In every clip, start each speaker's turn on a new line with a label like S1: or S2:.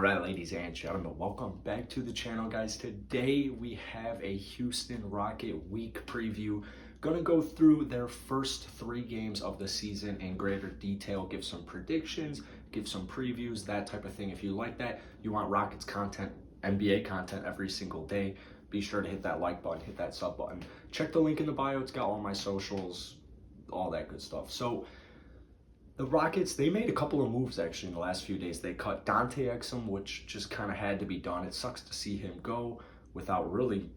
S1: Alright, ladies and gentlemen, welcome back to the channel, guys. Today we have a Houston Rocket week preview. Gonna go through their first 3 games of the season in greater detail, give some predictions, give some previews, that type of thing. If you like that, you want Rockets content, NBA content every single day, be sure to hit that like button, hit that sub button. Check the link in the bio, it's got all my socials, all that good stuff. So the Rockets, they made a couple of moves actually in the last few days. They cut Dante Exum, which just kind of had to be done. It sucks to see him go without really,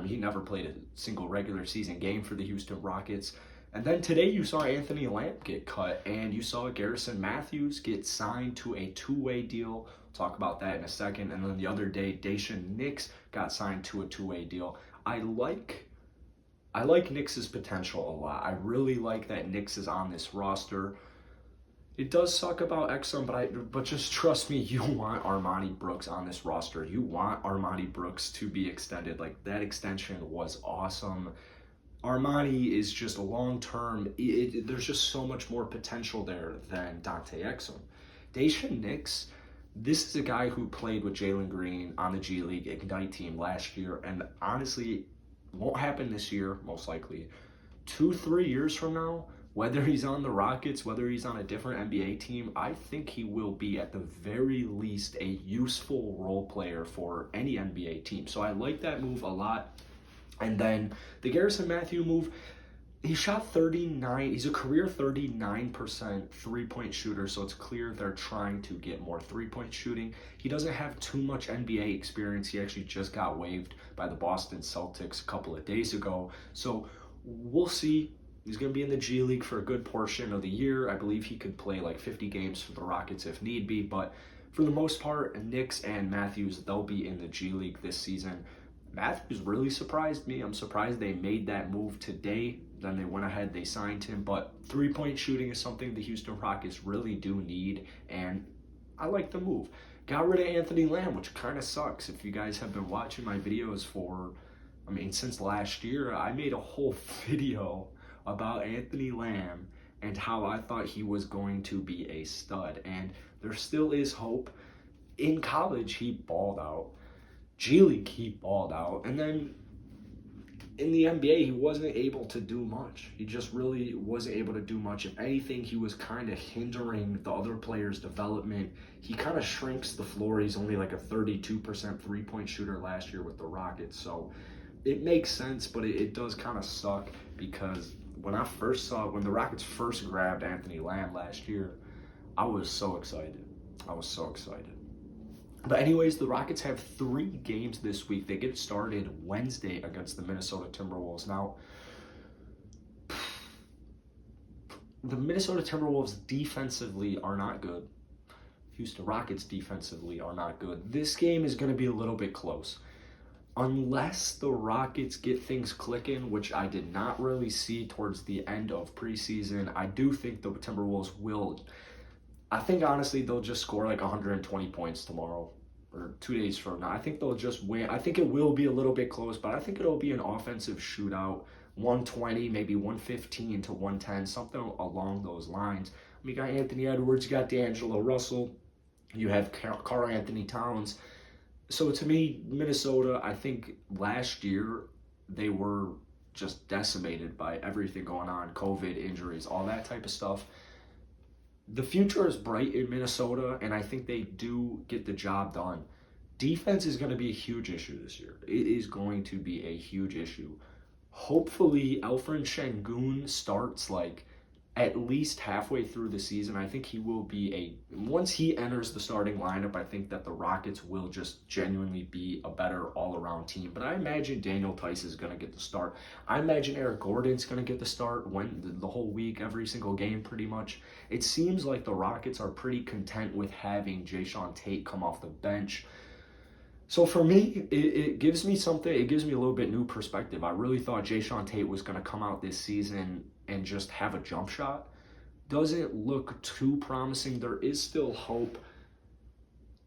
S1: he never played a single regular season game for the Houston Rockets. And then today you saw Anthony Lamb get cut, and you saw Garrison Matthews get signed to a 2-way deal. We'll talk about that in a second. And then the other day, Daishen Nix got signed to a 2-way deal. I like Nix's potential a lot. I really like that Nix is on this roster. It does suck about Exum, but just trust me, you want Armoni Brooks on this roster. You want Armoni Brooks to be extended. Like, that extension was awesome. Armoni is just a long-term, there's just so much more potential there than Dante Exum. Daishen Nix, this is a guy who played with Jalen Green on the G League Ignite team last year, and honestly, won't happen this year, most likely. 2-3 years from now, whether he's on the Rockets, whether he's on a different NBA team, I think he will be at the very least a useful role player for any NBA team. So I like that move a lot. And then the Garrison Matthews move, he shot 39, he's a career 39% three-point shooter, so it's clear they're trying to get more three-point shooting. He doesn't have too much NBA experience. He actually just got waived by the Boston Celtics a couple of days ago. So we'll see. He's going to be in the G League for a good portion of the year. I believe he could play like 50 games for the Rockets if need be. But for the most part, Nix and Matthews, they'll be in the G League this season. Matthews really surprised me. I'm surprised they made that move today. Then they went ahead, they signed him. But three-point shooting is something the Houston Rockets really do need. And I like the move. Got rid of Anthony Lamb, which kind of sucks. If you guys have been watching my videos since last year, I made a whole video about Anthony Lamb and how I thought he was going to be a stud. And there still is hope. In college, he balled out. G League, he balled out. And then in the NBA, he wasn't able to do much. He just really wasn't able to do much. If anything, he was kind of hindering the other players' development. He kind of shrinks the floor. He's only like a 32% three-point shooter last year with the Rockets. So it makes sense, but it does kind of suck because when the Rockets first grabbed Anthony Lamb last year, I was so excited. But anyways, the Rockets have 3 games this week. They get started Wednesday against the Minnesota Timberwolves. Now, the Minnesota Timberwolves defensively are not good. Houston Rockets defensively are not good. This game is going to be a little bit close. Unless the Rockets get things clicking, which I did not really see towards the end of preseason, I do think the Timberwolves will. I think, honestly, they'll just score like 120 points tomorrow or 2 days from now. I think they'll just win. I think it will be a little bit close, but I think it'll be an offensive shootout, 120, maybe 115 to 110, something along those lines. You got Anthony Edwards, you got D'Angelo Russell, you have Karl Anthony Towns. So to me, Minnesota, I think last year they were just decimated by everything going on, COVID, injuries, all that type of stuff. The future is bright in Minnesota, and I think they do get the job done. Defense is going to be a huge issue this year. It is going to be a huge issue. Hopefully, Alperen Sengun starts like at least halfway through the season. I think he will be once he enters the starting lineup, I think that the Rockets will just genuinely be a better all-around team. But I imagine Daniel Theis is going to get the start. I imagine Eric Gordon's going to get the start the whole week, every single game pretty much. It seems like the Rockets are pretty content with having Jae'Sean Tate come off the bench. So for me, it gives me something. It gives me a little bit new perspective. I really thought Jae'Sean Tate was going to come out this season and just have a jump shot. Doesn't look too promising. There is still hope.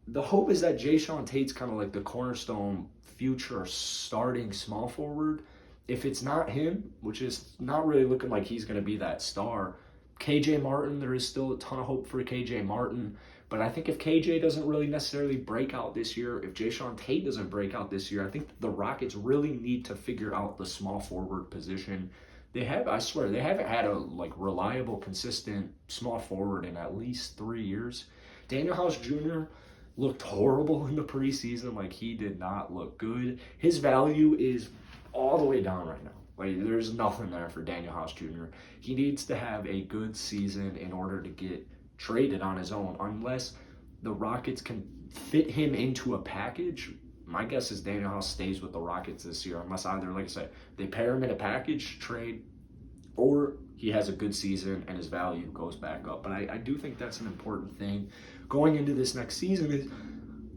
S1: The hope is that Jae'Sean Tate's kind of like the cornerstone future starting small forward. If it's not him, which is not really looking like he's going to be that star, KJ Martin, there is still a ton of hope for KJ Martin. But I think if KJ doesn't really necessarily break out this year, if Jae'Sean Tate doesn't break out this year, I think the Rockets really need to figure out the small forward position. I swear, they haven't had a reliable, consistent small forward in at least 3 years. Daniel House Jr. looked horrible in the preseason. Like, he did not look good. His value is all the way down right now. Like, there's nothing there for Daniel House Jr. He needs to have a good season in order to get traded on his own. Unless the Rockets can fit him into a package, my guess is Daniel House stays with the Rockets this year, unless either, like I said, they pair him in a package trade, or he has a good season and his value goes back up. But I do think that's an important thing going into this next season is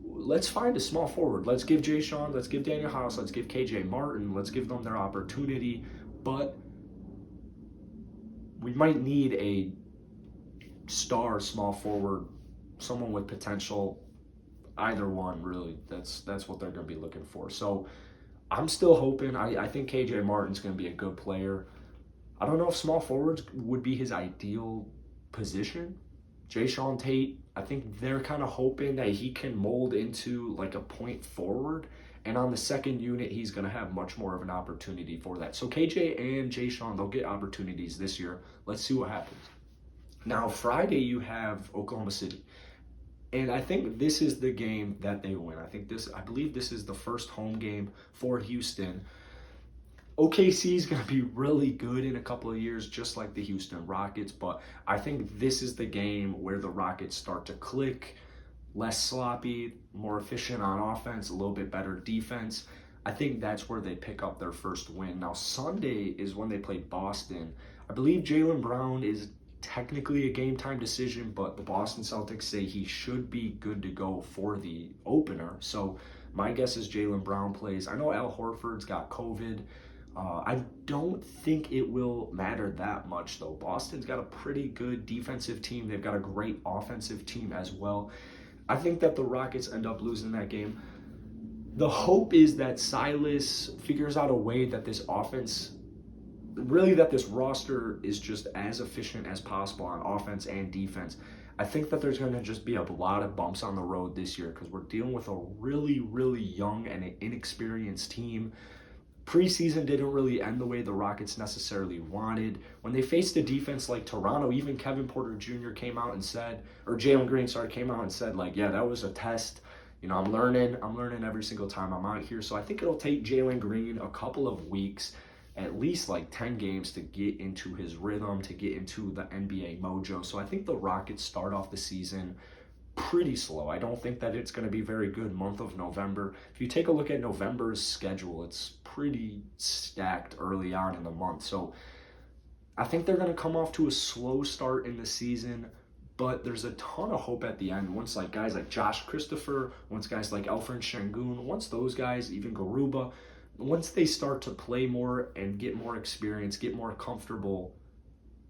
S1: let's find a small forward. Let's give Jae'Sean, let's give Daniel House, let's give KJ Martin, let's give them their opportunity. But we might need a star small forward, someone with potential. Either one, really. That's what they're going to be looking for. So I'm still hoping. I think KJ Martin's going to be a good player. I don't know if small forwards would be his ideal position. Jae'Sean Tate, I think they're kind of hoping that he can mold into like a point forward. And on the second unit, he's going to have much more of an opportunity for that. So KJ and Jae'Sean, they'll get opportunities this year. Let's see what happens. Now, Friday, you have Oklahoma City. And I think this is the game that they win. I believe this is the first home game for Houston. OKC is going to be really good in a couple of years, just like the Houston Rockets. But I think this is the game where the Rockets start to click, less sloppy, more efficient on offense, a little bit better defense. I think that's where they pick up their first win. Now, Sunday is when they play Boston. I believe Jaylen Brown is technically a game time decision, but the Boston Celtics say he should be good to go for the opener. So my guess is Jaylen Brown plays. I know Al Horford's got COVID. I don't think it will matter that much, though. Boston's got a pretty good defensive team. They've got a great offensive team as well. I think that the Rockets end up losing that game. The hope is that Silas figures out a way that this offense, really that this roster is just as efficient as possible on offense and defense. I think that there's going to just be a lot of bumps on the road this year because we're dealing with a really, really young and inexperienced team. Preseason didn't really end the way the Rockets necessarily wanted. When they faced a defense like Toronto, even Kevin Porter Jr. came out and said, or Jalen Green, came out and said, like, yeah, that was a test. You know, I'm learning every single time I'm out here. So I think it'll take Jalen Green a couple of weeks, at least like 10 games to get into his rhythm, to get into the NBA mojo. So I think the Rockets start off the season pretty slow. I don't think that it's going to be very good month of November. If you take a look at November's schedule, it's pretty stacked early on in the month. So I think they're going to come off to a slow start in the season, but there's a ton of hope at the end. Once like guys like Josh Christopher, once guys like Alfred Şengün, once those guys, even Garuba, once they start to play more and get more experience, get more comfortable,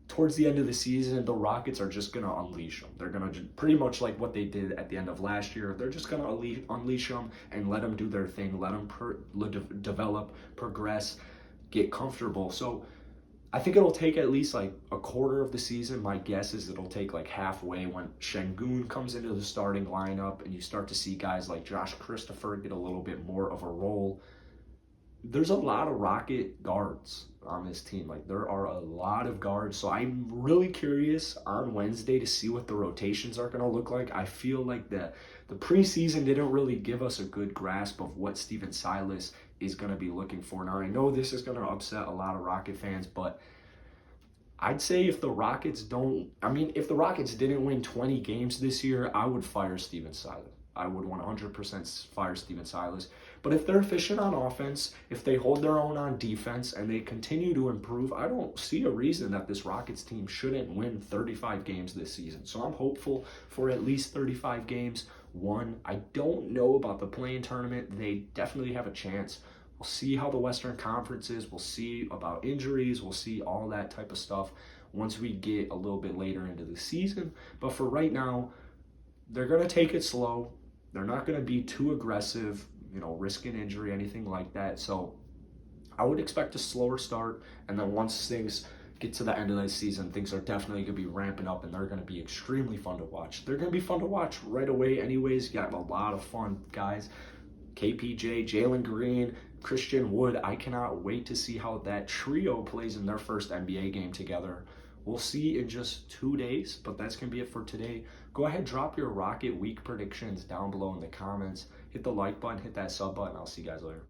S1: towards the end of the season, the Rockets are just going to unleash them. They're going to pretty much like what they did at the end of last year. They're just going to unleash them and let them do their thing, let them develop, progress, get comfortable. So I think it'll take at least like a quarter of the season. My guess is it'll take like halfway when Şengün comes into the starting lineup and you start to see guys like Josh Christopher get a little bit more of a role. There's a lot of Rocket guards on this team. Like, there are a lot of guards. So I'm really curious on Wednesday to see what the rotations are going to look like. I feel like the preseason didn't really give us a good grasp of what Stephen Silas is going to be looking for. Now, I know this is going to upset a lot of Rocket fans, but I'd say if the Rockets didn't win 20 games this year, I would fire Stephen Silas. I would 100% fire Stephen Silas. But if they're efficient on offense, if they hold their own on defense, and they continue to improve, I don't see a reason that this Rockets team shouldn't win 35 games this season. So I'm hopeful for at least 35 games. I don't know about the play-in tournament. They definitely have a chance. We'll see how the Western Conference is. We'll see about injuries. We'll see all that type of stuff once we get a little bit later into the season. But for right now, they're going to take it slow. They're not going to be too aggressive, risking injury, anything like that. So I would expect a slower start. And then once things get to the end of the season, things are definitely going to be ramping up and they're going to be extremely fun to watch. They're going to be fun to watch right away anyways. You got a lot of fun guys. KPJ, Jalen Green, Christian Wood. I cannot wait to see how that trio plays in their first NBA game together. We'll see in just 2 days, but that's going to be it for today. Go ahead, drop your Rocket Week predictions down below in the comments. Hit the like button, hit that sub button. I'll see you guys later.